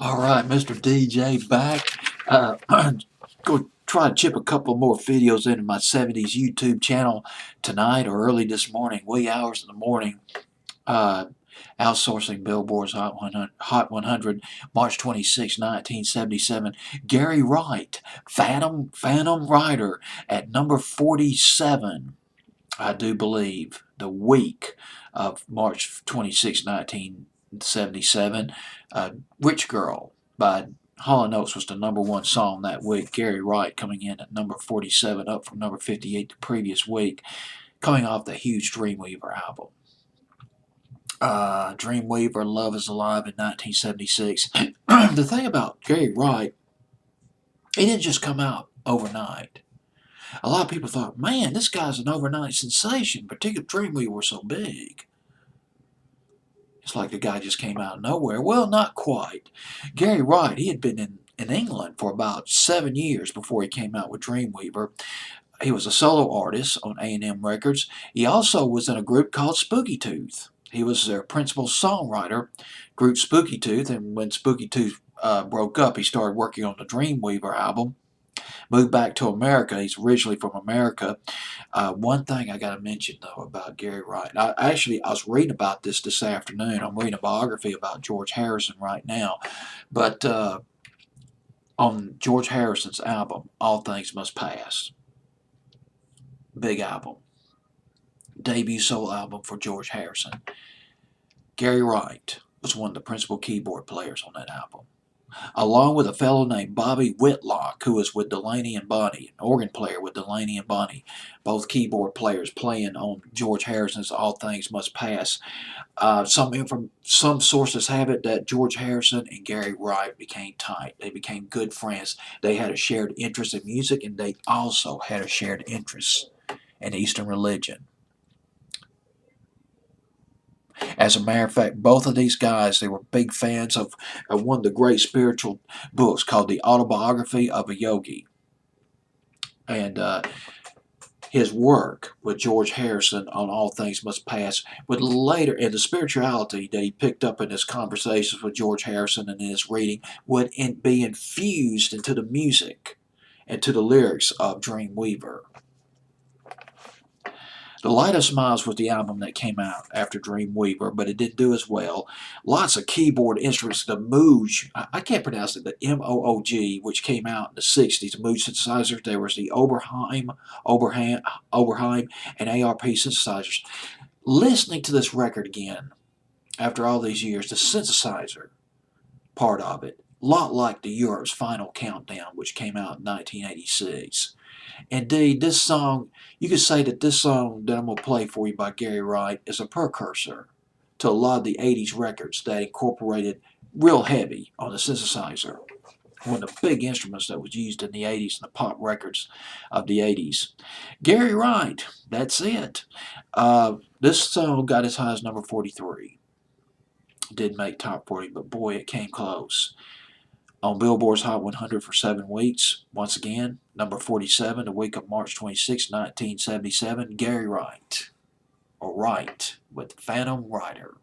All right, Mr. DJ back. Go try to chip a couple more videos into my 70s YouTube channel tonight or early this morning, wee hours in the morning. Uh, Outsourcing Billboard's Hot 100, March 26, 1977. Gary Wright, Phantom Rider at number 47. I do believe the week of March 26, 1977. Rich Girl by Hall & Oates was the #1 song that week. Gary Wright coming in at number 47, up from number 58 the previous week, coming off the huge Dreamweaver album. Dreamweaver, Love is Alive in 1976. The thing about Gary Wright, he didn't just come out overnight. A lot of people thought, man, this guy's an overnight sensation, particularly Dreamweaver were so big. It's like the guy just came out of nowhere. Well, not quite. Gary Wright, he had been in England for about 7 years before he came out with Dreamweaver. He was a solo artist on A&M Records. He also was in a group called Spooky Tooth. He was their principal songwriter, group Spooky Tooth, and when Spooky Tooth broke up, he started working on the Dreamweaver album. Moved back to America. He's originally from America. One thing I got to mention, though, about Gary Wright. I was reading about this afternoon. I'm reading a biography about George Harrison right now. But on George Harrison's album, All Things Must Pass, big album, debut solo album for George Harrison, Gary Wright was one of the principal keyboard players on that album, along with a fellow named Bobby Whitlock, who was with Delaney and Bonnie, an organ player with Delaney and Bonnie, both keyboard players playing on George Harrison's All Things Must Pass. Some sources have it that George Harrison and Gary Wright became tight. They became good friends. They had a shared interest in music, and they also had a shared interest in Eastern religion. As a matter of fact, both of these guys, they were big fans of one of the great spiritual books called The Autobiography of a Yogi. And his work with George Harrison on All Things Must Pass would later, in the spirituality that he picked up in his conversations with George Harrison and in his reading, would be infused into the music and to the lyrics of Dreamweaver. The Light of Smiles was the album that came out after Dreamweaver, but it didn't do as well. Lots of keyboard instruments. The Moog, I can't pronounce it, the M-O-O-G, which came out in the 60s, Moog synthesizers. There was the Oberheim, and ARP synthesizers. Listening to this record again, after all these years, the synthesizer part of it, a lot like the Europe's Final Countdown, which came out in 1986. Indeed, this song, you could say that this song that I'm going to play for you by Gary Wright is a precursor to a lot of the 80s records that incorporated real heavy on the synthesizer. One of the big instruments that was used in the 80s and the pop records of the 80s. Gary Wright, that's it. This song got as high as number 43. Didn't make top 40, but boy, it came close. On Billboard's Hot 100 for 7 weeks. Once again, number 47, the week of March 26, 1977, Gary Wright, or Wright, with Phantom Rider.